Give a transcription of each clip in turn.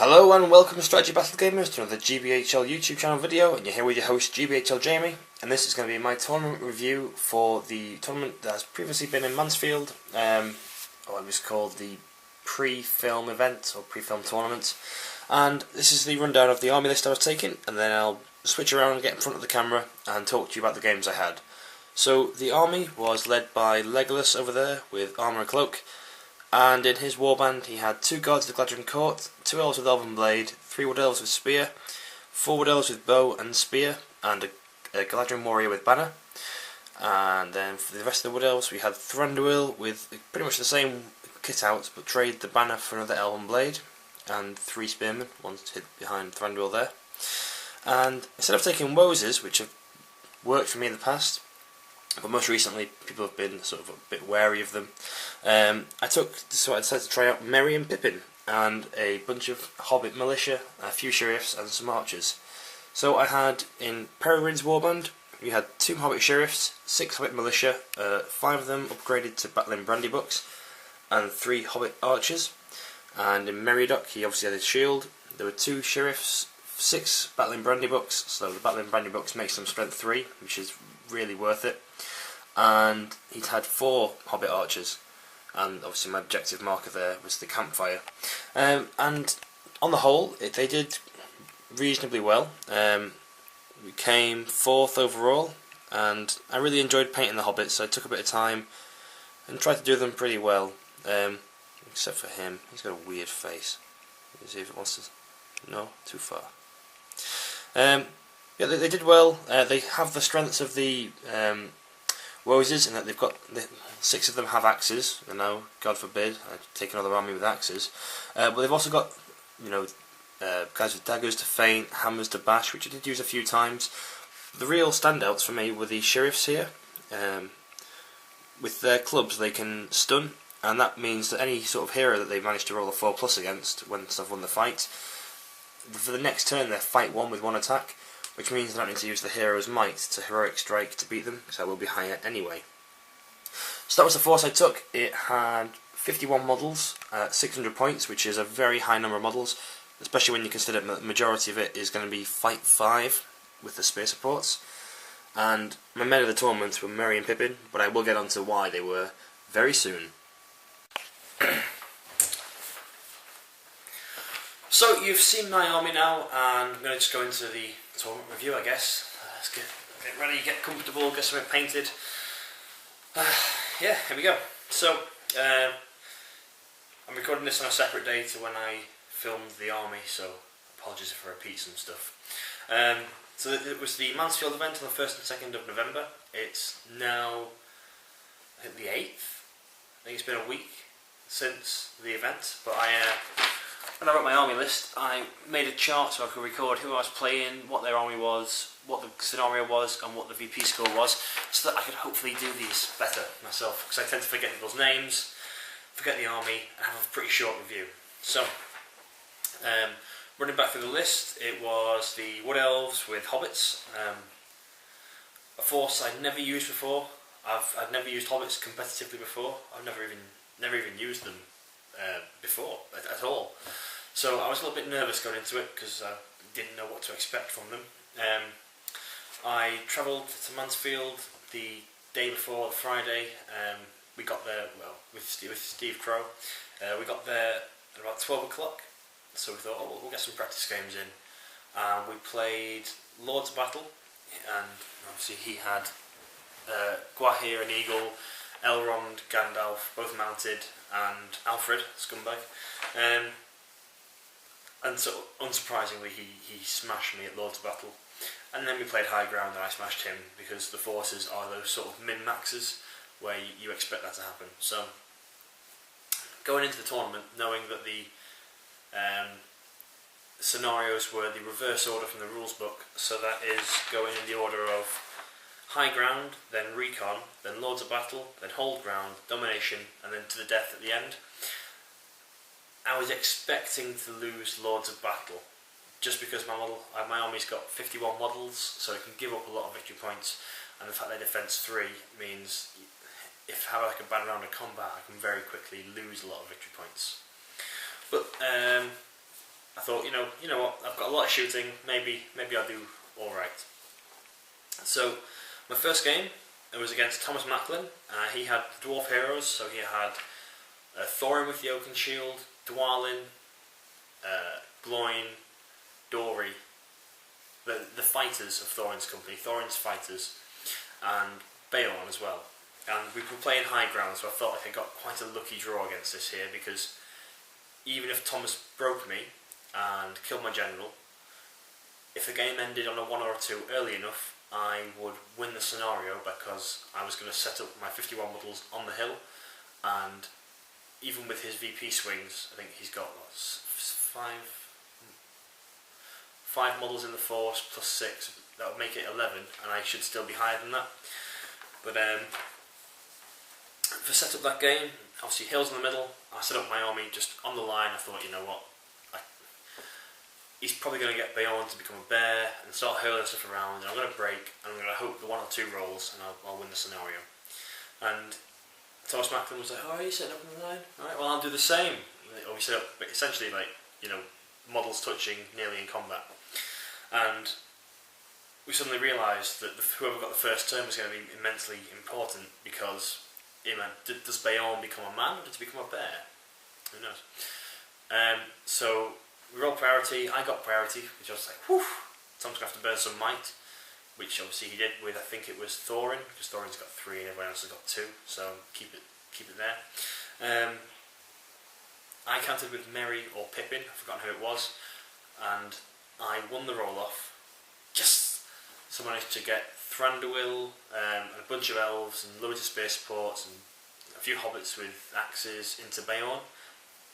Hello and welcome to Strategy Battle Gamers to another GBHL YouTube channel video, and you're here with your host GBHL Jamie, and this is going to be my tournament review for the tournament that has previously been in Mansfield, or it was called the pre-film event or pre-film tournament, and this is the rundown of the army list I was taking, and then I'll switch around and get in front of the camera and talk to you about the games I had. So the army was led by Legolas over there with armour and cloak. And in his warband he had 2 guards of the Gladron Court, 2 elves with elven blade, 3 wood elves with spear, 4 wood elves with bow and spear, and a Gladron warrior with banner. And then for the rest of the wood elves we had Thranduil with pretty much the same kit out, but trade the banner for another elven blade, and 3 spearmen, one's hid behind Thranduil there. And instead of taking Woses, which have worked for me in the past, but most recently people have been sort of a bit wary of them, I decided to try out Merry and Pippin and a bunch of Hobbit militia, a few sheriffs and some archers. So I had in Peregrine's warband we had 2 Hobbit sheriffs, 6 Hobbit militia, 5 of them upgraded to battling brandy bucks, and 3 Hobbit archers. And in Meriadoc he obviously had his shield. There were 2 sheriffs, 6 battling brandy bucks, so the battling brandy bucks makes them strength 3, which is really worth it. And he'd had 4 Hobbit archers, and obviously my objective marker there was the campfire. And on the whole, they did reasonably well. We came 4th overall, and I really enjoyed painting the Hobbits, so I took a bit of time and tried to do them pretty well. Except for him, he's got a weird face. Let's see if it wants to... No, too far. Yeah, they did well. They have the strengths of the Woses in that they've got 6 of them have axes, and now, God forbid, I take another army with axes. But they've also got, guys with daggers to feint, hammers to bash, which I did use a few times. The real standouts for me were the sheriffs here. With their clubs, they can stun, and that means that any sort of hero that they manage to roll a 4+ against once they've won the fight, for the next turn they fight 1 with 1 attack. Which means I don't need to use the hero's might to heroic strike to beat them, because I will be higher anyway. So that was the force I took. It had 51 models at 600 points, which is a very high number of models, especially when you consider the majority of it is going to be Fight 5 with the spear supports. And my men of the tournament were Merry and Pippin, but I will get on to why they were very soon. So you've seen my army now, and I'm going to just go into the tournament review, I guess. Let's get ready, get comfortable, get something painted. Yeah, here we go. So, I'm recording this on a separate day to when I filmed the army, so apologies if I repeat some stuff. So it was the Mansfield event on the 1st and 2nd of November. It's now, I think, the 8th. I think it's been a week since the event, but when I wrote my army list, I made a chart so I could record who I was playing, what their army was, what the scenario was, and what the VP score was, so that I could hopefully do these better myself, because I tend to forget people's names, forget the army, and have a pretty short review. So, running back through the list, it was the Wood Elves with Hobbits, a force I'd never used before. I'd never used Hobbits competitively before. I've never even used them before at all. So I was a little bit nervous going into it because I didn't know what to expect from them. I travelled to Mansfield the day before, Friday. We got there, well, with Steve Crow. We got there at about 12 o'clock, so we thought, oh, we'll get some practice games in. We played Lords of Battle, and obviously he had Gwahir and Eagle, Elrond, Gandalf, both mounted, and Alfred, scumbag. And so, unsurprisingly, he smashed me at Lord's Battle. And then we played High Ground and I smashed him, because the forces are those sort of min-maxes where you expect that to happen. So, going into the tournament, knowing that the scenarios were the reverse order from the rules book, so that is going in the order of High Ground, then Recon, then Lords of Battle, then Hold Ground, Domination, and then to the death at the end. I was expecting to lose Lords of Battle, just because my army's got 51 models, so it can give up a lot of victory points, and the fact they're defense 3 means if I have like a bad round of combat, I can very quickly lose a lot of victory points. But I I thought, you know what, I've got a lot of shooting, maybe I'll do alright. So, my first game, it was against Thomas Macklin. He had Dwarf Heroes, so he had Thorin with the Oaken Shield, Dwalin, Gloin, Dory, the fighters of Thorin's company, Thorin's fighters, and Bayon as well. And we were playing high ground, so I felt like I got quite a lucky draw against this here, because even if Thomas broke me and killed my general, if the game ended on a 1 or a 2 early enough, I would win the scenario, because I was going to set up my 51 models on the hill, and even with his VP swings, I think he's got five models in the force plus 6, that would make it 11, and I should still be higher than that. But for set up that game, obviously hills in the middle, I set up my army just on the line. I thought, you know what, he's probably going to get Bayon to become a bear and start hurling stuff around, and I'm going to break, and I'm going to hope the 1 or 2 rolls, and I'll win the scenario. And Thomas Macklin was like, oh, are you setting up on the line? Alright, well, I'll do the same. Or we set up, essentially, like, you know, models touching nearly in combat. And we suddenly realised that whoever got the first turn was going to be immensely important, because does Bayon become a man, or does he become a bear? Who knows? So we rolled priority. I got priority, which I was like, whew, Tom's going to have to burn some might, which obviously he did with, I think it was Thorin, because Thorin's got 3 and everyone else has got 2, so keep it there. I counted with Merry or Pippin, I've forgotten who it was, and I won the roll-off. Yes! So I managed to get Thranduil, and a bunch of elves, and loads of space supports, and a few hobbits with axes into Bayon.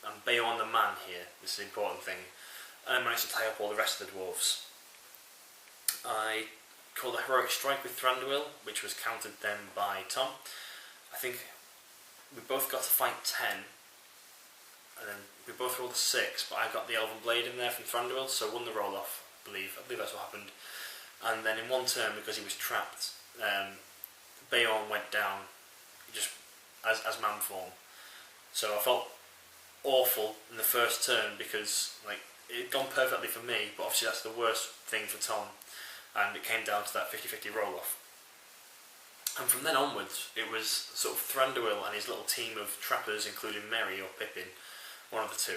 And Bayon the man here, this is the important thing. And I managed to tie up all the rest of the dwarves. I called a heroic strike with Thranduil, which was countered then by Tom. I think we both got to fight 10, and then we both rolled a 6, but I got the Elven Blade in there from Thranduil, so won the roll-off, I believe that's what happened. And then in one turn, because he was trapped, Bayon went down, just as man form. So I felt awful in the first turn, because like it had gone perfectly for me, but obviously that's the worst thing for Tom, and it came down to that 50-50 roll-off. And from then onwards, it was sort of Thranduil and his little team of trappers, including Merry or Pippin, one of the 2,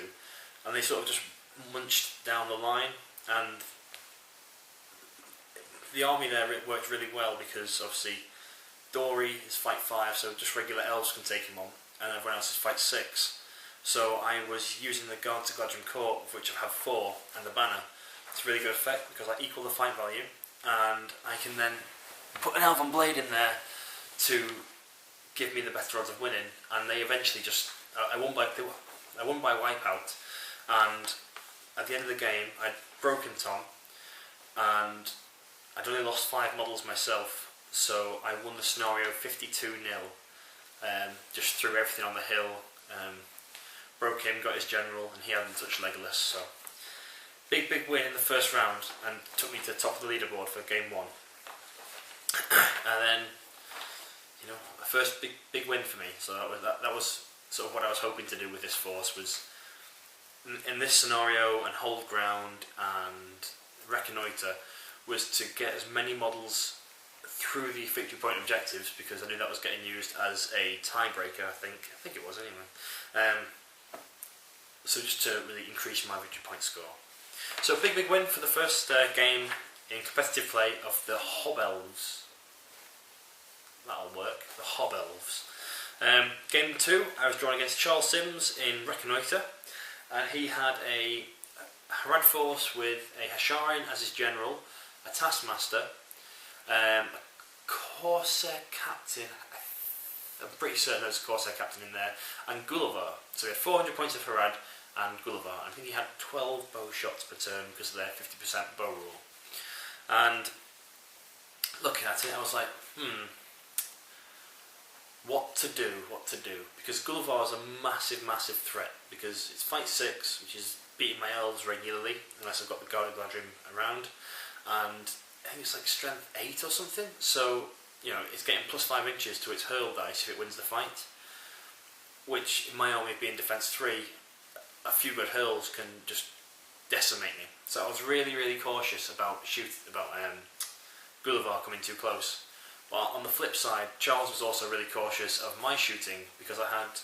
and they sort of just munched down the line, and the army there worked really well, because obviously Dory is fight 5, so just regular elves can take him on, and everyone else is fight 6. So I was using the Guard to Gladron Court, of which I have 4, and the banner. It's a really good effect, because I equal the fight value, and I can then put an Elven Blade in there to give me the better odds of winning. And they eventually just, I won by wipeout, and at the end of the game I'd broken Tom, and I'd only lost 5 models myself, so I won the scenario 52-0. Just threw everything on the hill, broke him, got his general, and he hadn't touched Legolas, so big win in the first round, and took me to the top of the leaderboard for game 1. And then, you know, the first big win for me. So that was sort of what I was hoping to do with this force, was in this scenario and hold ground and reconnoitre, was to get as many models through the victory point objectives, because I knew that was getting used as a tiebreaker. I think it was anyway. So just to really increase my victory point score. So big win for the first game in competitive play of the Hobelves. That'll work, the Hobelves. Game 2, I was drawn against Charles Sims in Reconnoitre, and he had a Harad force with a Hasharin as his general, a Taskmaster, a Corsair Captain, I'm pretty certain there's a Corsair Captain in there, and Gulliver. So he had 400 points of Harad and Gulliver. I think he had 12 bow shots per turn because of their 50% bow rule. And looking at it, I was like, what to do, because Gulliver is a massive threat, because it's fight 6, which is beating my elves regularly, unless I've got the Guard of Gladrim around, and I think it's like strength 8 or something, so, you know, it's getting plus 5 inches to its hurl dice if it wins the fight, which in my army being defense 3, a few good hurls can just decimate me. So I was really, really cautious about Gulliver coming too close. But on the flip side, Charles was also really cautious of my shooting because I had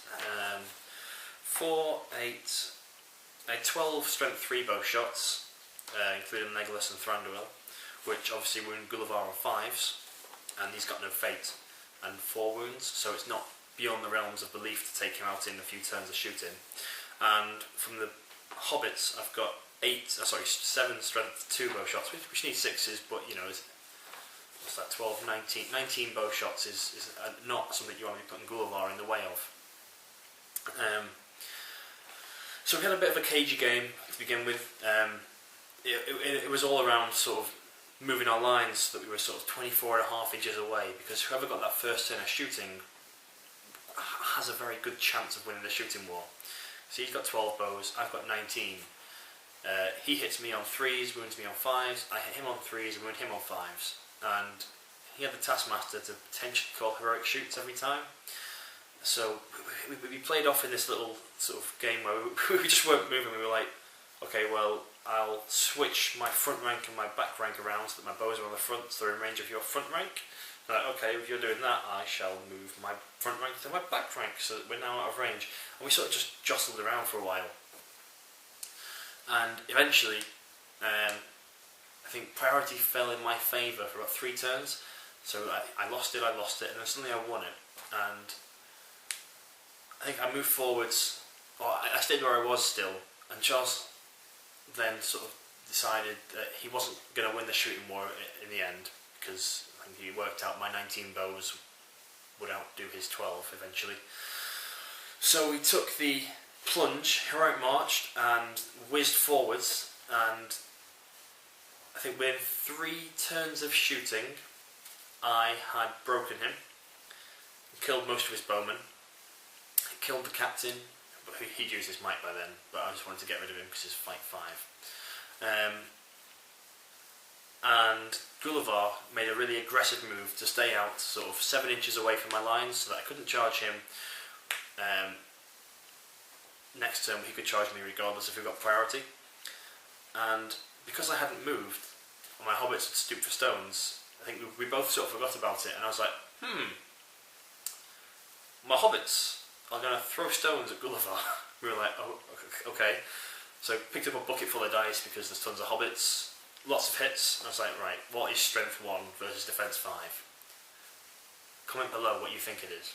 12 strength 3 bow shots, including Legolas and Thranduil, which obviously wound Gulliver on 5s, and he's got no fate, and 4 wounds, so it's not beyond the realms of belief to take him out in a few turns of shooting. And from the hobbits, I've got 7 strength 2 bow shots, which need 6s, but you know, what's that, 12, 19 bow shots is not something you want to be putting Gulliver in the way of. So we had a bit of a cagey game to begin with. It was all around sort of moving our lines so that we were sort of 24.5 inches away, because whoever got that first turn of shooting has a very good chance of winning the shooting war. So he's got 12 bows, I've got 19. He hits me on 3s, wounds me on 5s, I hit him on 3s and wound him on 5s. And he had the Taskmaster to potentially call heroic shoots every time. So we played off in this little sort of game where we just weren't moving. We were like, okay, well, I'll switch my front rank and my back rank around so that my bows are on the front, so they're in range of your front rank. Like, okay, if you're doing that, I shall move my front rank to my back rank so that we're now out of range. And we sort of just jostled around for a while. And eventually, I think priority fell in my favour for about 3 turns. So I lost it, and then suddenly I won it. And I think I moved forwards, or I stayed where I was still, and Charles then sort of decided that he wasn't going to win the shooting war in the end, because I think he worked out my 19 bows would outdo his 12 eventually. So we took the plunge, heroic marched, and whizzed forwards, and I think within 3 turns of shooting, I had broken him, killed most of his bowmen, killed the captain, but he'd used his might by then, but I just wanted to get rid of him because he's fight 5. And Gulliver made a really aggressive move to stay out sort of 7 inches away from my lines so that I couldn't charge him. Next turn he could charge me regardless if we got priority. And because I hadn't moved, and my hobbits had stooped for stones, I think we both sort of forgot about it, and I was like, my hobbits are going to throw stones at Gulliver. We were like, oh, okay. So picked up a bucket full of dice because there's tons of hobbits, lots of hits. I was like, right, what is strength 1 versus defense 5? Comment below what you think it is.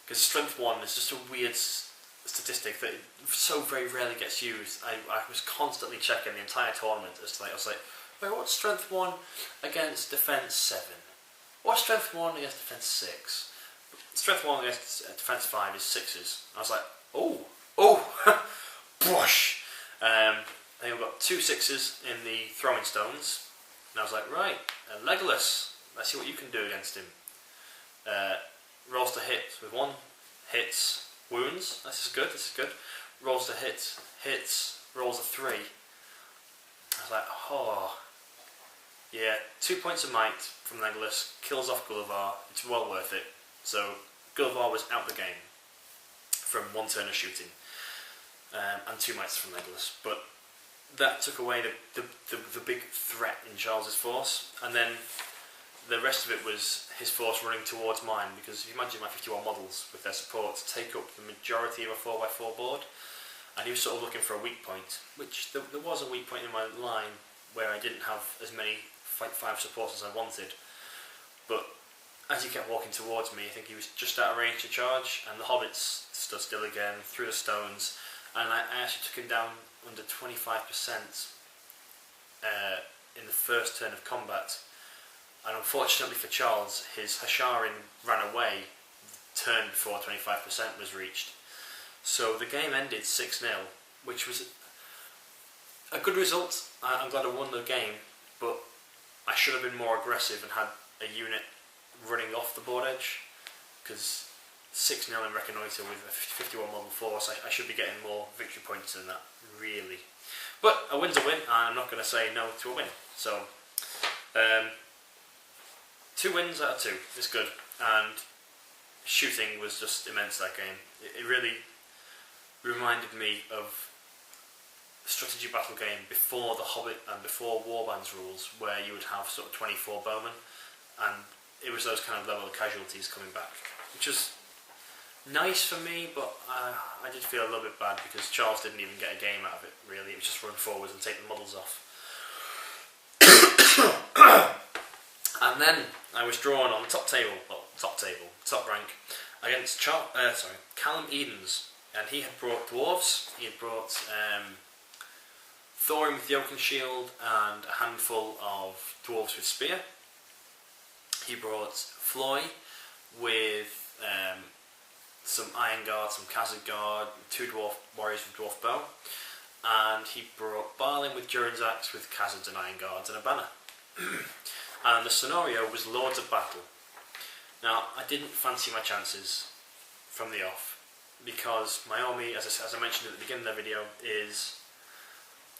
Because strength 1 is just a weird statistic that so very rarely gets used. I was constantly checking the entire tournament as to I was like, wait, what's strength 1 against defense 7? What's strength 1 against defense 6? Strength 1 against defense 5 is 6s. I was like, oh, brush. I think I've got 2 6s in the throwing stones, and I was like, right, Legolas, let's see what you can do against him. Rolls to hit with 1, hits, wounds. This is good. Rolls to hit, hits, rolls a 3. I was like, oh, yeah, 2 points of might from Legolas, kills off Gulliver. It's well worth it. So Gulliver was out the game from 1 turn of shooting, and 2 mites from Legolas. But that took away the big threat in Charles's force, and then the rest of it was his force running towards mine, because if you imagine my 51 models with their support take up the majority of a 4x4 board, and he was sort of looking for a weak point, which there was a weak point in my line where I didn't have as many fight 5 supports as I wanted. But as he kept walking towards me, I think he was just out of range to charge, and the hobbits stood still again, threw the stones, and I actually took him down under 25% in the first turn of combat. And unfortunately for Charles, his Hasharin ran away the turn before 25% was reached. So the game ended 6-0, which was a good result. I'm glad I won the game, but I should have been more aggressive and had a unit running off the board edge, because 6-0 in Reconnoiter with a 51 model force, I should be getting more victory points than that, really. But a win's a win, and I'm not going to say no to a win. So, 2 wins out of 2 is good, and shooting was just immense that game. It really reminded me of strategy battle game before the Hobbit and before Warbands rules, where you would have sort of 24 bowmen, and it was those kind of level of casualties coming back, which was nice for me, but I did feel a little bit bad because Charles didn't even get a game out of it, really. It was just run forwards and take the models off. And then I was drawn on the top rank, against Callum Edens, and he had brought dwarves. He had brought Thorin with the Oaken Shield and a handful of dwarves with spear. He brought Floy with some Iron Guard, some Khazad Guard, 2 dwarf warriors with dwarf bow, and he brought Barlin with Durin's axe with Khazads and Iron Guards and a banner. And the scenario was Lords of Battle. Now, I didn't fancy my chances from the off, because my army, as I mentioned at the beginning of the video, it's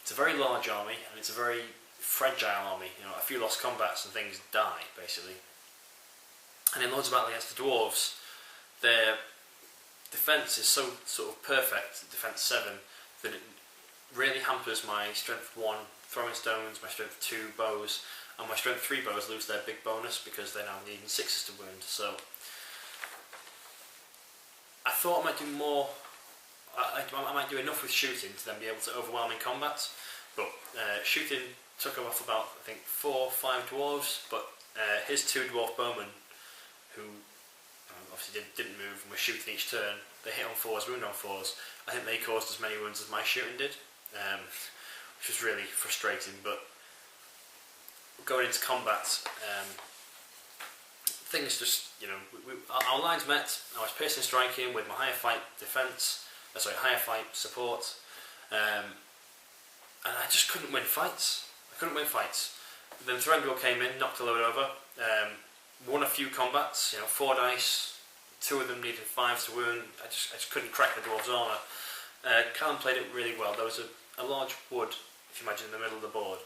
a very large army, and it's a very fragile army. You know, a few lost combats and things die, basically. And in Lords of Battle against the Dwarves, their defence is so sort of perfect, defence 7, that it really hampers my strength 1 throwing stones, my strength 2 bows, and my strength 3 bows lose their big bonus because they're now needing 6s to wound. So I thought I might do more. I might do enough with shooting to then be able to overwhelm in combat, but shooting took off about, I think, 4 or 5 dwarves, but his 2 dwarf bowmen, who obviously didn't move and were shooting each turn, they hit on 4s, wound on 4s. I think they caused as many wounds as my shooting did, which was really frustrating. But going into combat, things just, you know, our lines met. I was piercing striking with my higher fight defence, higher fight support, and I just couldn't win fights. Then Thranduil came in, knocked a load over, won a few combats, you know, 4 dice, 2 of them needed 5s to wound. I just couldn't crack the dwarves' armour. Callum played it really well. There was a large wood, if you imagine, in the middle of the board.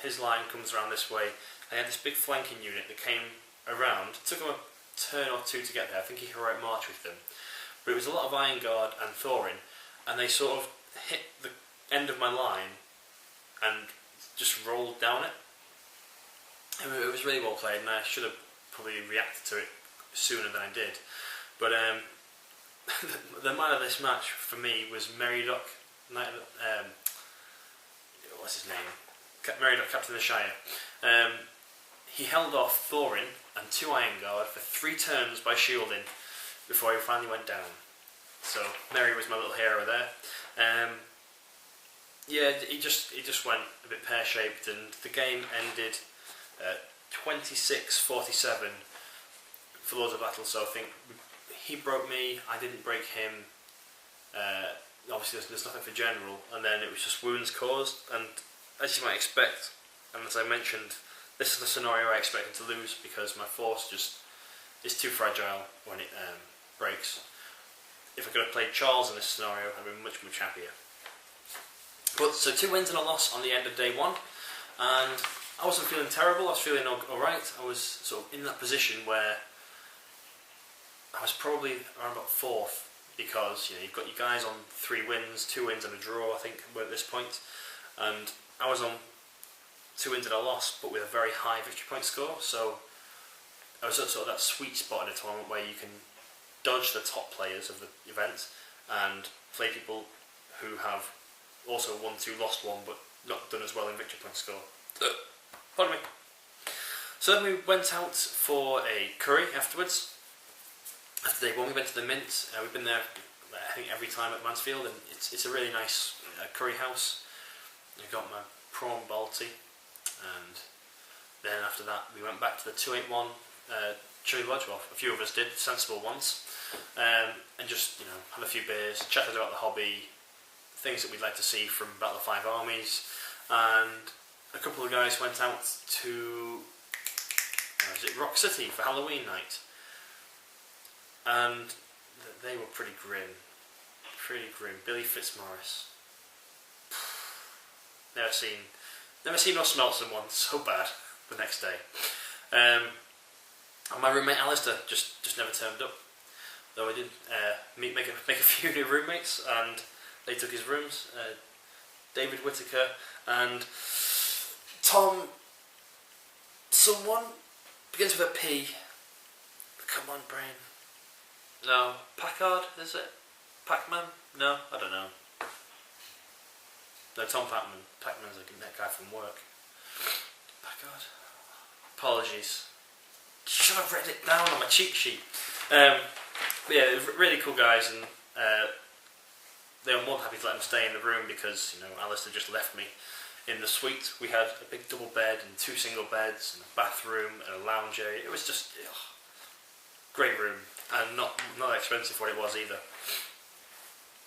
His line comes around this way. They had this big flanking unit that came around. It took him a turn or 2 to get there. I think he heroic march with them. But it was a lot of Iron Guard and Thorin, and they sort of hit the end of my line and just rolled down it. And it was really well played, and I should have probably reacted to it sooner than I did. But the man of this match for me was Meriadoc, what's his name? Meriadoc, Captain of the Shire. He held off Thorin and 2 Iron Guard for 3 turns by shielding before he finally went down. So Mary was my little hero there. Yeah, he just went a bit pear-shaped, and the game ended 26-47 for Lords of Battle. So I think he broke me, I didn't break him. Obviously there's nothing for general, and then it was just wounds caused. And as you might expect, and as I mentioned, this is the scenario I expected to lose, because my force just is too fragile when it breaks. If I could have played Charles in this scenario, I'd been much happier. But so 2 wins and a loss on the end of day 1, and I wasn't feeling terrible. I was feeling alright. I was sort of in that position where I was probably around about 4th, because you know, you've got you guys on 3 wins, 2 wins and a draw, I think, at this point, and I was on 2 wins and a loss, but with a very high victory point score. So I was at sort of that sweet spot in a tournament where you can dodge the top players of the event and play people who have also won 2, lost 1, but not done as well in victory point score. Pardon me. So then we went out for a curry afterwards. After day 1 we went to the Mint. We've been there I think every time at Mansfield, and it's a really nice curry house. I got my prawn balti, and then after that we went back to the 281 Chili Lodge. Well, a few of us did, sensible ones, and just, you know, had a few beers, chatted about the hobby, things that we'd like to see from Battle of 5 Armies, and a couple of guys went out to Rock City for Halloween night, and they were pretty grim. Billy Fitzmaurice. Never seen or smelt someone so bad the next day. And my roommate Alistair just never turned up. Though I did make a few new roommates, and they took his rooms. David Whittaker, and Tom someone begins with a P. Come on, brain. No, Packard, is it? Pac-Man? No, I don't know. No, Tom Pac-Man. Pac-Man's like that guy from work. Packard. Apologies. Should have written it down on my cheat sheet. But yeah, really cool guys, and they were more than happy to let them stay in the room because, you know, Alistair just left me in the suite. We had a big double bed and 2 single beds and a bathroom and a lounge area. It was just great room, and not expensive for what it was either.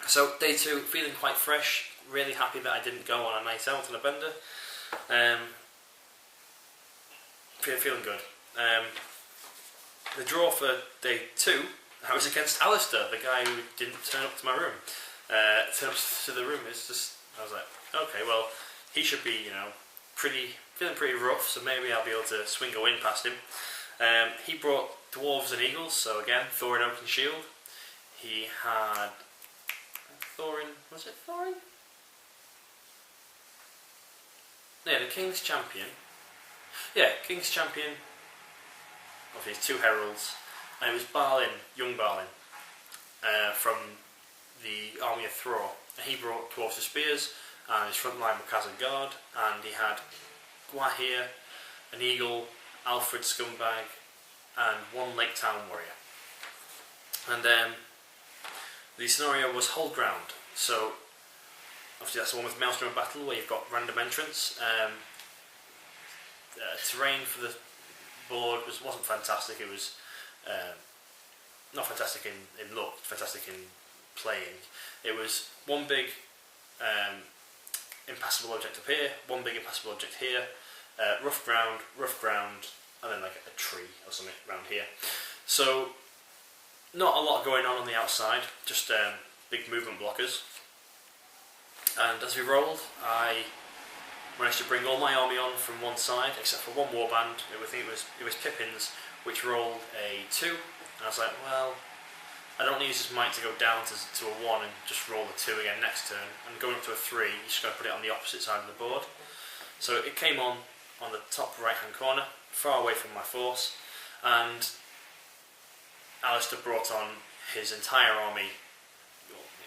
So day 2, feeling quite fresh. Really happy that I didn't go on a night out on a bender. Feeling good. The draw for day 2, I was against Alistair, the guy who didn't turn up to my room. Turn up to the room. It's just, I was like, okay, well, he should be, you know, feeling pretty rough, so maybe I'll be able to swing a win past him. He brought Dwarves and Eagles, so again, Thorin, Oak and Shield. He had Thorin, was it Thorin? Yeah, the King's Champion. Yeah, King's Champion. Obviously, his 2 heralds, and it was Balin, young Balin, from the Army of Thror. And he brought Dwarves with Spears, and his front line were Khazad Guard, and he had Gwahir, an Eagle, Alfred Scumbag, and 1 Lake Town Warrior. And the scenario was Hold Ground. So obviously that's the one with Maelstrom and Battle, where you've got random entrance. Terrain for the board wasn't fantastic. It was not fantastic in look, fantastic in playing. It was 1 big impassable object up here, 1 big impassable object here, rough ground, and then like a tree or something around here. So not a lot going on the outside, just big movement blockers. And as we rolled, I managed to bring all my army on from one side, except for 1 warband. I think it was Pippin's, which rolled a 2. And I was like, well, I don't need his might to go down to a 1 and just roll a 2 again next turn. And going up to a 3, you just got to put it on the opposite side of the board. So it came on the top right hand corner, far away from my force, and Alistair brought on his entire army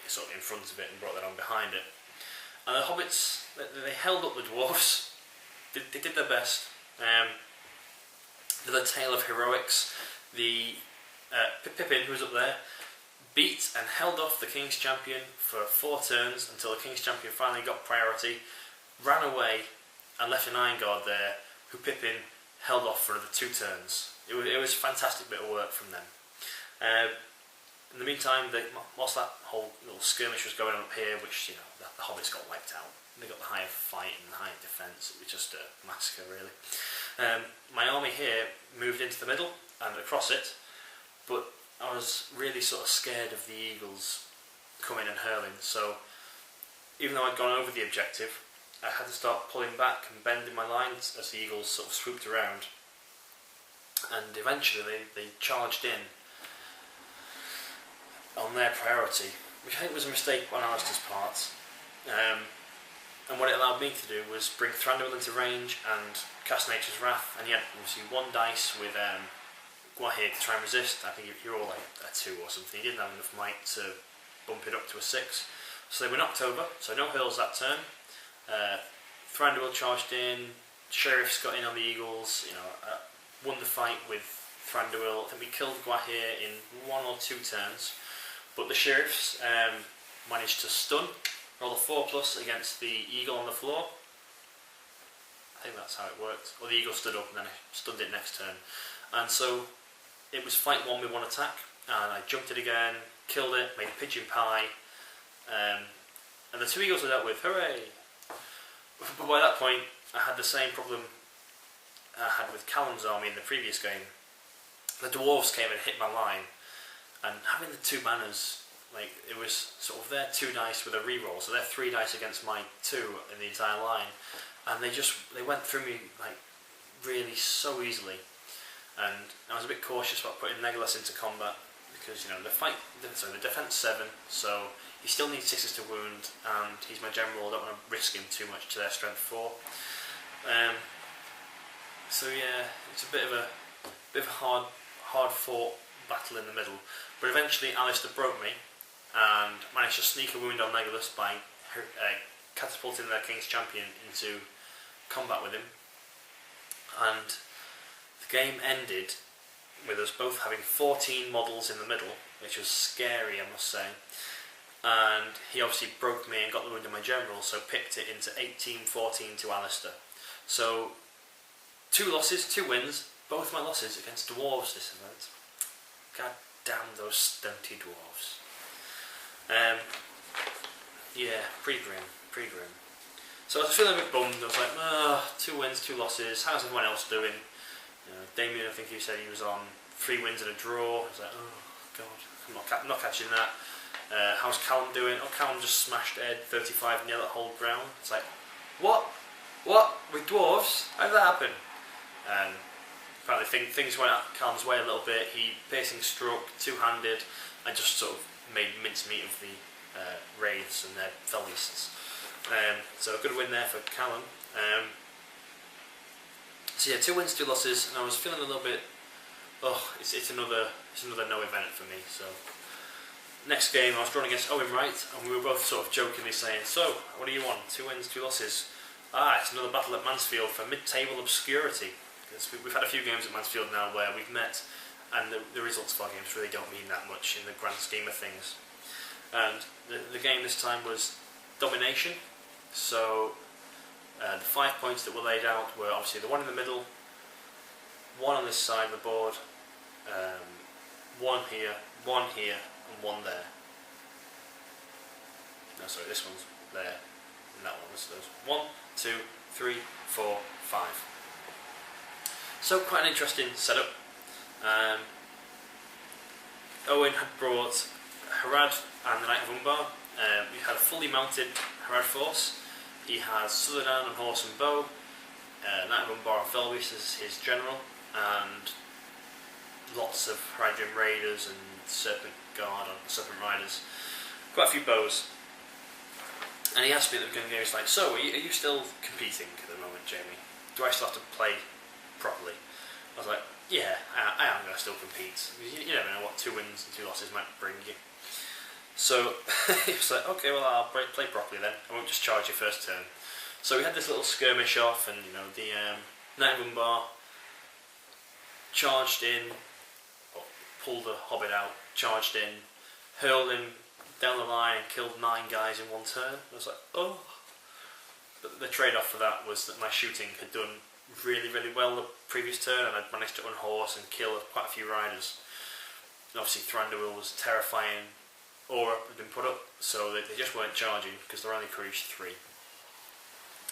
sort of in front of it and brought that on behind it. And the hobbits, they held up the dwarves. They did their best. The tale of heroics. The Pippin, who was up there, beat and held off the King's Champion for 4 turns until the King's Champion finally got priority, ran away and left an Iron Guard there, who Pippin held off for another 2 turns. It was a fantastic bit of work from them. In the meantime, whilst that whole little skirmish was going on up here, which, you know, the hobbits got wiped out. They got the higher fight and the higher defence. It was just a massacre, really. My army here moved into the middle and across it, but I was really sort of scared of the Eagles coming and hurling. So even though I'd gone over the objective, I had to start pulling back and bending my lines as the Eagles sort of swooped around. And eventually they charged in on their priority, which I think was a mistake on Alistair's part. And what it allowed me to do was bring Thranduil into range and cast Nature's Wrath, and he had obviously 1 dice with Gwahir to try and resist. I think he rolled like a 2 or something. He didn't have enough might to bump it up to a 6. So they were knocked over, so no hurls that turn. Thranduil charged in, Sheriffs got in on the Eagles, you know, won the fight with Thranduil. I think we killed Gwahir in 1 or 2 turns. But the Sheriffs managed to stun, roll a 4+ against the Eagle on the floor. I think that's how it worked. Or the Eagle stood up and then I stunned it next turn. And so it was fight 1 with 1 attack, and I jumped it again, killed it, made a pigeon pie, and the 2 Eagles were dealt with. Hooray! But by that point, I had the same problem I had with Callum's army in the previous game. The Dwarves came and hit my line, and having the 2 banners, like, it was sort of their 2 dice with a reroll, so they're 3 dice against my 2 in the entire line, and they went through me like really so easily. And I was a bit cautious about putting Legolas into combat, because you know the defense 7, so he still needs 6s to wound, and he's my general. I don't want to risk him too much to their strength 4. So yeah, it's a bit of a hard fought battle in the middle, but eventually Alistair broke me and managed to sneak a wound on Legolas by catapulting their King's Champion into combat with him, and the game ended with us both having 14 models in the middle, which was scary, I must say. And he obviously broke me and got the wound in my general, so picked it into 18-14 to Alistair. So 2 losses, 2 wins, both my losses against dwarves this event. God damn those stunty dwarves. Yeah, pretty grim. So I was feeling a bit bummed. I was like, 2 wins, 2 losses. How's everyone else doing? You know, Damien, I think he said he was on 3 wins and a draw. I was like, oh god, I'm not catching that. How's Callum doing? Oh, Callum just smashed Ed 35-0 at Hold Ground. It's like, what? With dwarves? How did that happen? Apparently things went up Callum's way a little bit. He piercing struck, 2-handed, and just sort of made mincemeat of the wraiths and their fell beasts. So a good win there for Callum. So yeah, 2 wins, 2 losses, and I was feeling a little bit. It's another no event for me. So next game I was drawn against Owen Wright, and we were both sort of jokingly saying, "So what do you want? 2 wins, 2 losses? It's another battle at Mansfield for mid-table obscurity." Because we've had a few games at Mansfield now where we've met, and the results of our games really don't mean that much in the grand scheme of things. And the game this time was domination. So the 5 points that were laid out were obviously the one in the middle, 1 on this side of the board, 1 here, 1 here, and 1 there. No, sorry, this one's there, and that one. This is those. 1, 2, 3, 4, 5. So quite an interesting setup. Owen had brought Harad and the Knight of Umbar. We had a fully mounted Harad force. He has Sutherland on horse and bow, Knight of Umbar and Felbeast as his general, and lots of Haradrim raiders and Serpent Guard and Serpent Riders. Quite a few bows. And he asked me at the beginning of the game, he's like, "So, are you still competing at the moment, Jamie? Do I still have to play properly?" I was like, "Yeah, I am going to still compete. You never know what 2 wins and 2 losses might bring you." So he was like, "Okay, well, I'll play properly then. I won't just charge you first turn." So we had this little skirmish off, and you know, the Knight of Umbar charged in, or pulled the hobbit out, charged in, hurled him down the line, and killed 9 guys in 1 turn. I was like, oh. But the trade-off for that was that my shooting had done really, really well the previous turn, and I'd managed to unhorse and kill quite a few riders. And obviously Thranduil was terrifying aura had been put up, so they just weren't charging because they're only Courage 3.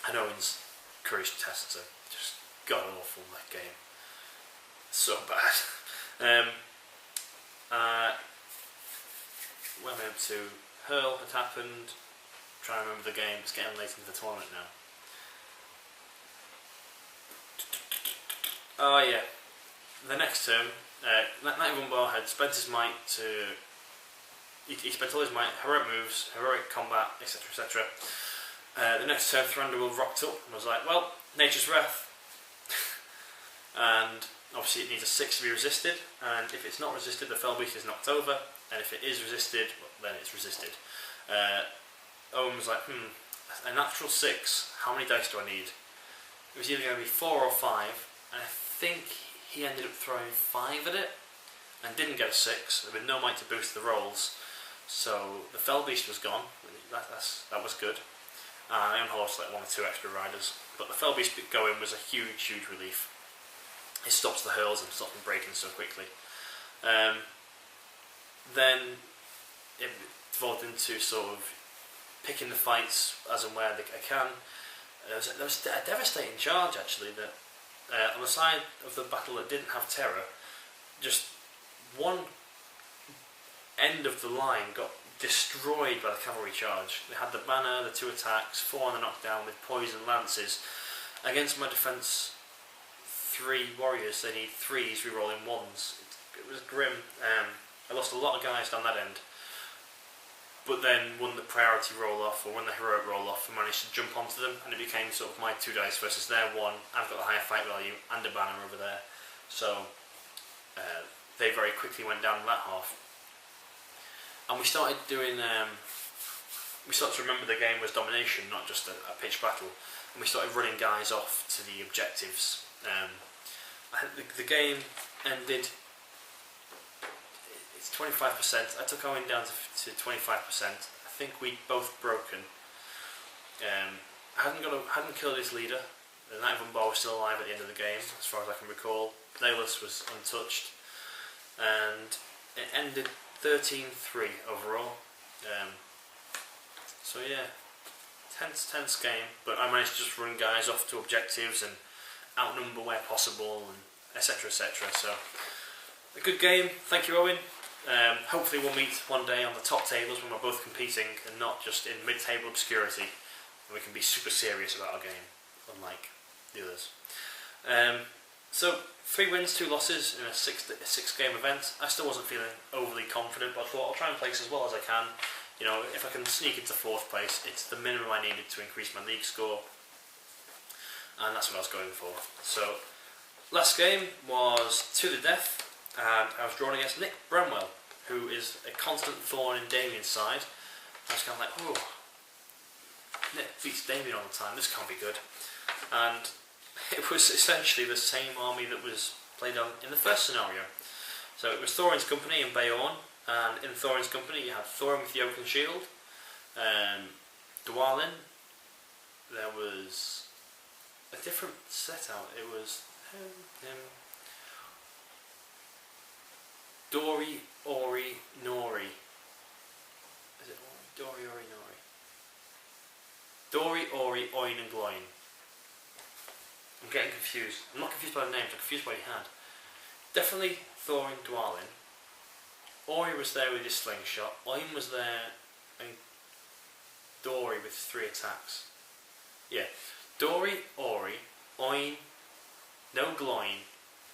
And Owen's Courage tests are just god awful in that game. So bad. Went up to Hurl had happened. I'm trying to remember the game, it's getting late into the tournament now. Oh yeah, the next turn, Knight of Umbar had spent his might to. He spent all his might, heroic moves, heroic combat, etc. etc. The next turn, Thranduil rocked up and was like, "Well, Nature's Wrath," and obviously it needs a 6 to be resisted, and if it's not resisted, the Felbeast is knocked over, and if it is resisted, well, then it's resisted. Owen was like, a natural 6, how many dice do I need? It was either going to be 4 or 5, and I think he ended up throwing 5 at it, and didn't get a 6, with no might to boost the rolls. So the Felbeast was gone, that was good. I unhorsed like 1 or 2 extra riders, but the Felbeast going was a huge, huge relief. It stops the hurls and stops them breaking so quickly. Then it evolved into sort of picking the fights as and where I can. There was a devastating charge actually that on the side of the battle that didn't have terror, just one end of the line got destroyed by the cavalry charge. They had the banner, the 2 attacks, 4 on the knockdown with poison lances. Against my defence 3 warriors, they need 3s rerolling 1s. It was grim. I lost a lot of guys down that end, but then won the priority roll-off, or won the heroic roll-off, and managed to jump onto them, and it became sort of my 2 dice versus their 1. I've got the higher fight value and a banner over there, so they very quickly went down in that half. And we started doing, we started to remember the game was domination, not just a pitched battle, and we started running guys off to the objectives. I think the game ended, it's 25%, I took Owen down to 25%, I think we'd both broken. I hadn't killed his leader, the Knight of Umbar was still alive at the end of the game, as far as I can recall. Nayless was untouched, and it ended 13-3 overall. So yeah, tense game, but I managed to just run guys off to objectives and outnumber where possible, and etc, etc. So a good game. Thank you, Owen. Hopefully we'll meet one day on the top tables when we're both competing and not just in mid-table obscurity, and we can be super serious about our game, unlike the others. So 3 wins, 2 losses in a six game event. I still wasn't feeling overly confident, but I thought I'll try and place as well as I can. You know, if I can sneak into 4th place, it's the minimum I needed to increase my league score, and that's what I was going for. So last game was to the death, and I was drawn against Nick Bramwell, who is a constant thorn in Damien's side. I was kind of like, oh, Nick beats Damien all the time, this can't be good. And it was essentially the same army that was played on in the first scenario. So it was Thorin's Company and Bayonne, and in Thorin's Company you had Thorin with Yoke and Shield, Dwalin, there was a different set out, it was Dori, Ori, Nori. Is it Dori, Ori, Nori? Dori, Ori, Oin and Gloin. I'm getting confused. I'm not confused by the names, I'm confused by what he had. Definitely Thorin, Dwalin. Ori was there with his slingshot. Oin was there, and Dori with 3 attacks. Yeah. Dori, Ori, Oin, no Gloin,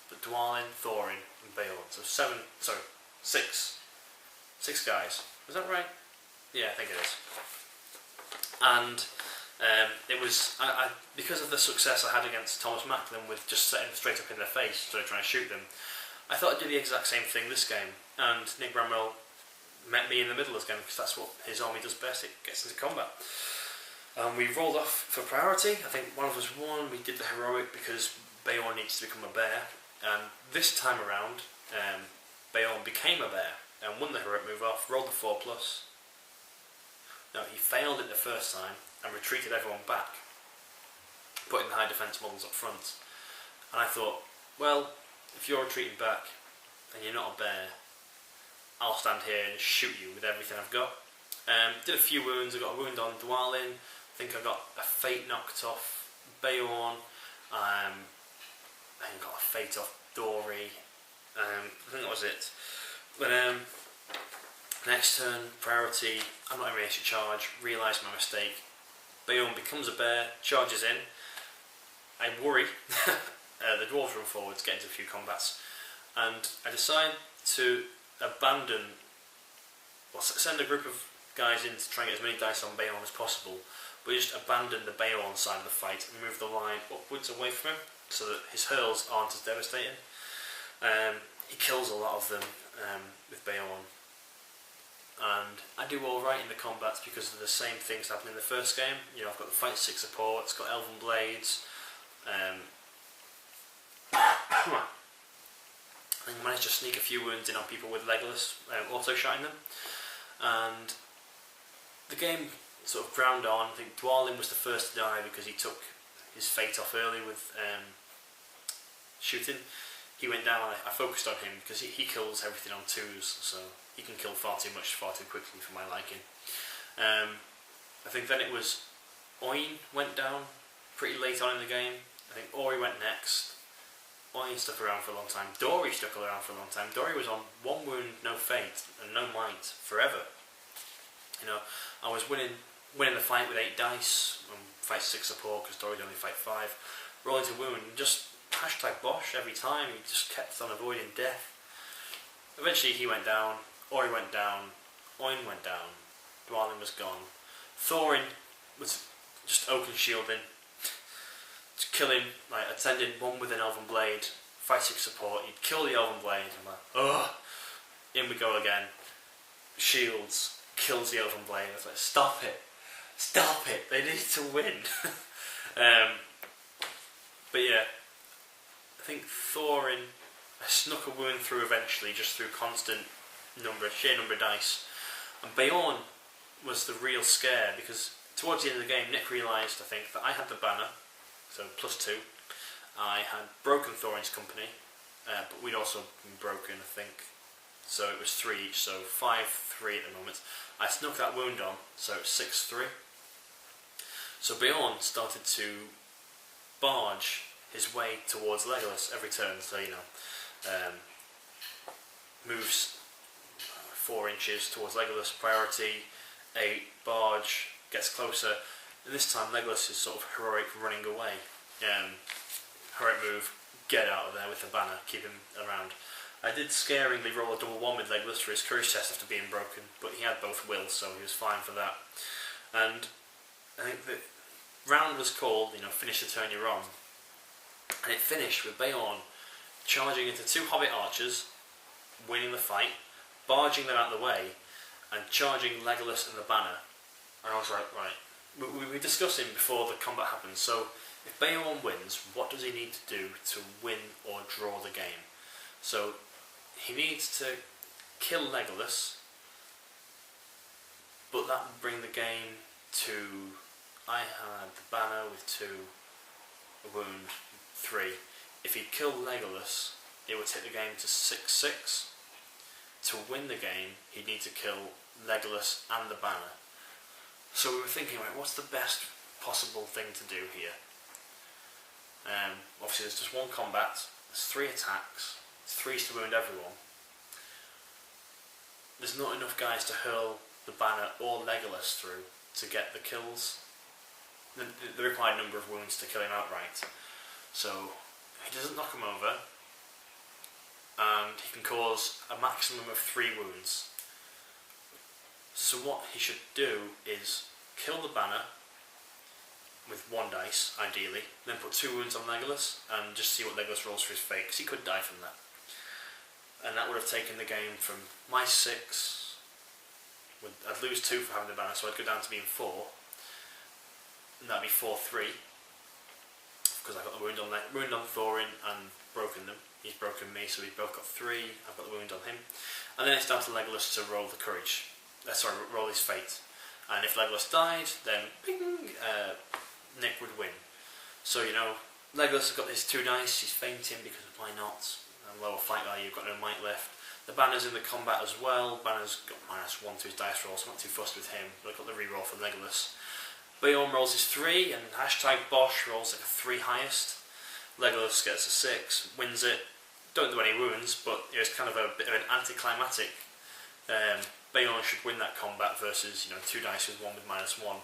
but Dwalin, Thorin, and Bayonne. So 6. 6 guys. Is that right? Yeah, I think it is. And it was, because of the success I had against Thomas Macklin with just setting them straight up in their face instead of trying to shoot them, I thought I'd do the exact same thing this game. And Nick Bramwell met me in the middle again, because that's what his army does best, it gets into combat. We rolled off for priority. I think one of us won. We did the heroic because Bayonne needs to become a bear, and this time around Bayonne became a bear and won the heroic move off, rolled the 4+. No, he failed it the first time and retreated everyone back, putting the high defence models up front. And I thought, well, if you're retreating back and you're not a bear, I'll stand here and shoot you with everything I've got. Did a few wounds. I got a wound on Dwalin. I think I got a fate knocked off Bayonne. I think I got a fate off Dori. I think that was it. But next turn, priority, I'm not even able to charge, realise my mistake. Bayonne becomes a bear, charges in. I worry. The dwarves run forwards, get into a few combats, and I decide to abandon, well, send a group of guys in to try and get as many dice on Bayonne as possible, but just abandon the Bayonne side of the fight and move the line upwards away from him so that his hurls aren't as devastating. He kills a lot of them with Bayonne, and I do alright in the combats because of the same things happened in the first game. You know, I've got the fight 6 support, it's got Elven Blades, I think I managed to sneak a few wounds in on people with Legolas, auto-shotting them, and the game sort of ground on. I think Dwalin was the first to die because he took his fate off early with shooting. He went down, I focused on him because he kills everything on 2s, so he can kill far too much, far too quickly for my liking. I think then it was Oin went down pretty late on in the game. I think Ori went next. Oin stuck around for a long time. Dori stuck around for a long time. Dori was on 1 wound, no fate, and no might forever. You know, I was winning the fight with 8 dice, fight 6 support because Dori'd only fight 5. Rolling to wound, just #Bosh every time. He just kept on avoiding death. Eventually he went down. Ori went down, Oin went down, Dwalin was gone. Thorin was just oaken shielding, killing, like attending one with an Elven Blade, fight 6 support, he'd kill the Elven Blade, I'm like, ugh, in we go again. Shields, kills the Elven Blade, I was like, stop it, they need to win. But yeah, I think Thorin, I snuck a wound through eventually, just through constant sheer number of dice. And Beorn was the real scare, because towards the end of the game, Nick realised, I think, that I had the banner, so +2. I had broken Thorin's company, but we'd also been broken, I think, so it was 3 each, so 5-3 at the moment. I snuck that wound on, so it's 6-3. So Beorn started to barge his way towards Legolas every turn, so moves 4 inches towards Legolas, priority, 8, barge, gets closer, and this time Legolas is sort of heroic running away. Heroic move, get out of there with the banner, keep him around. I did scaringly roll a double 1 with Legolas for his courage test after being broken, but he had both wills, so he was fine for that. And I think the round was called, finish the turn you're on, and it finished with Beorn charging into 2 Hobbit archers, winning the fight, barging them out of the way, and charging Legolas and the banner. And I was like, right, we were discussing before the combat happened, so if Beorn wins, what does he need to do to win or draw the game? So he needs to kill Legolas, but that would bring the game to, I had the banner with 2, a wound, 3. If he killed Legolas, it would take the game to 6-6. To win the game, he'd need to kill Legolas and the banner. So we were thinking, right, what's the best possible thing to do here? Obviously there's just 1 combat, there's 3 attacks, it's 3 to wound everyone. There's not enough guys to hurl the banner or Legolas through to get the kills. The required number of wounds to kill him outright. So he doesn't knock him over, and he can cause a maximum of 3 wounds. So what he should do is kill the banner with 1 dice, ideally, then put 2 wounds on Legolas and just see what Legolas rolls for his fate, because he could die from that. And that would have taken the game from my 6, I'd lose 2 for having the banner, so I'd go down to being 4, and that'd be 4-3, because I got the wound on Thorin and broken them. He's broken me, so we've both got 3, I've got the wound on him. And then it's down to Legolas to roll the courage. Roll his fate. And if Legolas died, then ping, Nick would win. So, Legolas has got his 2 dice, he's fainting because why not? And lower fight value, you've got no might left. The banner's in the combat as well. Banner's got -1 to his dice roll, so I'm not too fussed with him. But I've got the reroll for Legolas. Beorn rolls his 3, and #Bosch rolls like a 3 highest. Legolas gets a 6, wins it. Don't do any wounds, but it was kind of a bit of an anticlimactic. Beorn should win that combat versus 2 dice with 1 with -1,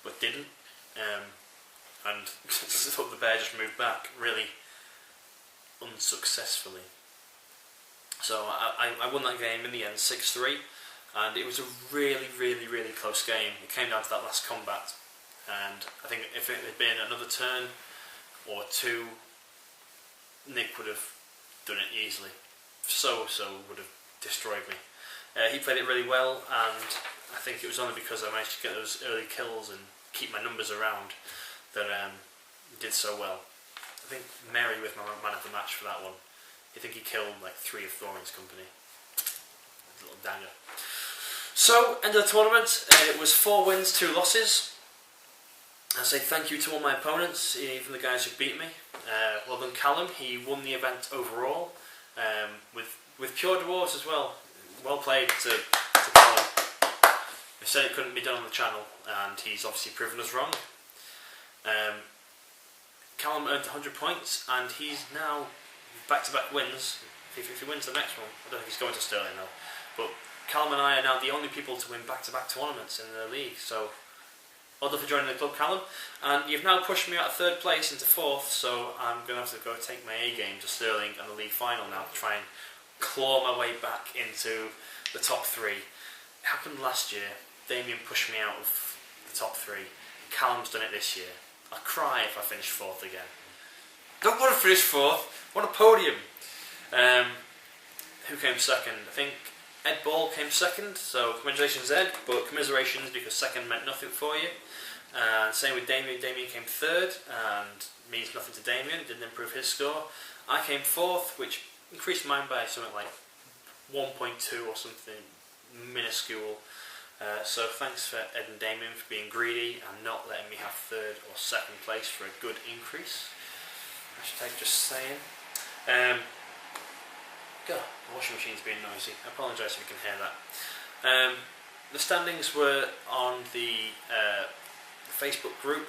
but didn't. And thought the bear just moved back really unsuccessfully. So I won that game in the end 6-3, and it was a really, really, really close game. It came down to that last combat, and I think if it had been another turn or 2, Nick would have done it easily. So would have destroyed me. He played it really well, and I think it was only because I managed to get those early kills and keep my numbers around that he did so well. I think Merry was my man of the match for that one. I think he killed like 3 of Thorin's company. A little danger. So, end of the tournament. It was 4 wins, 2 losses. I say thank you to all my opponents, even the guys who beat me. Well done, Callum. He won the event overall, with pure dwarves as well. Well played to Callum. He said it couldn't be done on the channel, and he's obviously proven us wrong. Callum earned 100 points, and he's now back-to-back wins. If he wins the next one, I don't think he's going to Sterling now, but Callum and I are now the only people to win back-to-back tournaments in the league, so well done for joining the club, Callum. And you've now pushed me out of 3rd place into 4th, so I'm going to have to go take my A game to Sterling and the league final now to try and claw my way back into the top 3. It happened last year. Damien pushed me out of the top 3. Callum's done it this year. I'll cry if I finish 4th again. Don't want to finish 4th. I want a podium. Who came 2nd? I think Ed Ball came 2nd. So congratulations, Ed. But commiserations because 2nd meant nothing for you. Same with Damien. Damien came 3rd and means nothing to Damien. Didn't improve his score. I came 4th, which increased mine by something like 1.2 or something minuscule. So thanks for Ed and Damien for being greedy and not letting me have 3rd or 2nd place for a good increase. Hashtag just saying. God, the washing machine's being noisy. I apologise if you can hear that. The standings were on the Facebook group.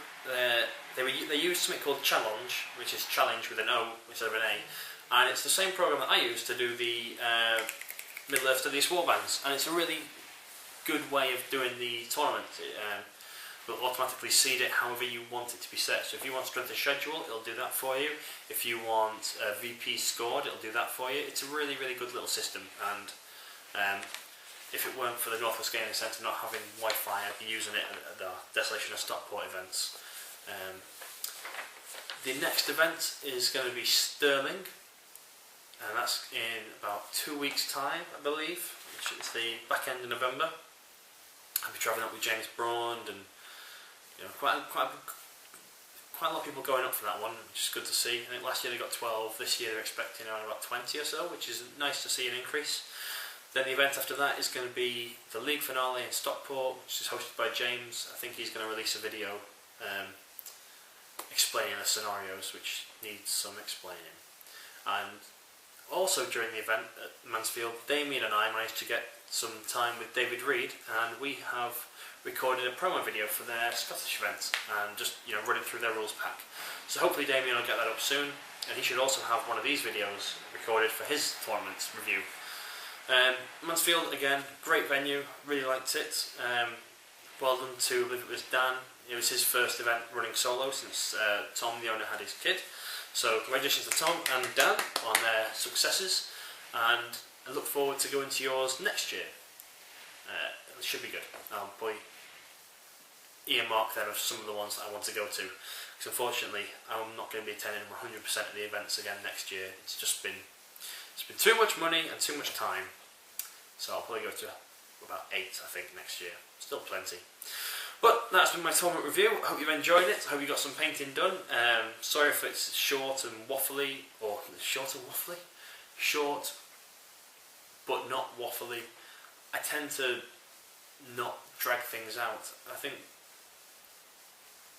They used something called Challenge, which is challenge with an O instead of an A, and it's the same program that I use to do the Middle-earth Studies warbands, and it's a really good way of doing the tournament. It will automatically seed it however you want it to be set. So if you want strength of schedule, it'll do that for you. If you want VP scored, it'll do that for you. It's a really, really good little system, and if it weren't for the Northwest Gaming Centre not having Wi-Fi, I'd be using it at the Desolation of Stockport events. The next event is going to be Stirling, and that's in about 2 weeks' time, I believe, which is the back end of November. I'll be travelling up with James Braund, and quite a lot of people going up for that one, which is good to see. I think last year they got 12, this year they're expecting around about 20 or so, which is nice to see an increase. Then the event after that is going to be the league finale in Stockport, which is hosted by James. I think he's going to release a video explaining the scenarios, which needs some explaining. And also during the event at Mansfield, Damien and I managed to get some time with David Reed, and we have recorded a promo video for their Scottish event, and just running through their rules pack. So hopefully Damien will get that up soon, and he should also have one of these videos recorded for his tournament review. Mansfield, again, great venue, really liked it. Well done to, I believe it was Dan. It was his first event running solo since Tom, the owner, had his kid. So congratulations to Tom and Dan on their successes, and I look forward to going to yours next year. It should be good. I'll probably earmark them of some of the ones that I want to go to, because unfortunately I'm not going to be attending 100% of the events again next year. It's been too much money and too much time, so I'll probably go to about 8, I think, next year. Still plenty. But that's been my tournament review. I hope you've enjoyed it. I hope you got some painting done. Sorry if it's short and waffly, or short and waffly? Short but not waffly. I tend to not drag things out. I think,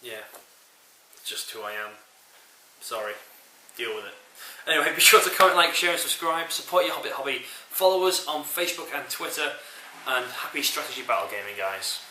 yeah, it's just who I am. Sorry. Deal with it. Anyway, be sure to comment, like, share and subscribe. Support your Hobbit hobby. Follow us on Facebook and Twitter. And happy strategy battle gaming, guys.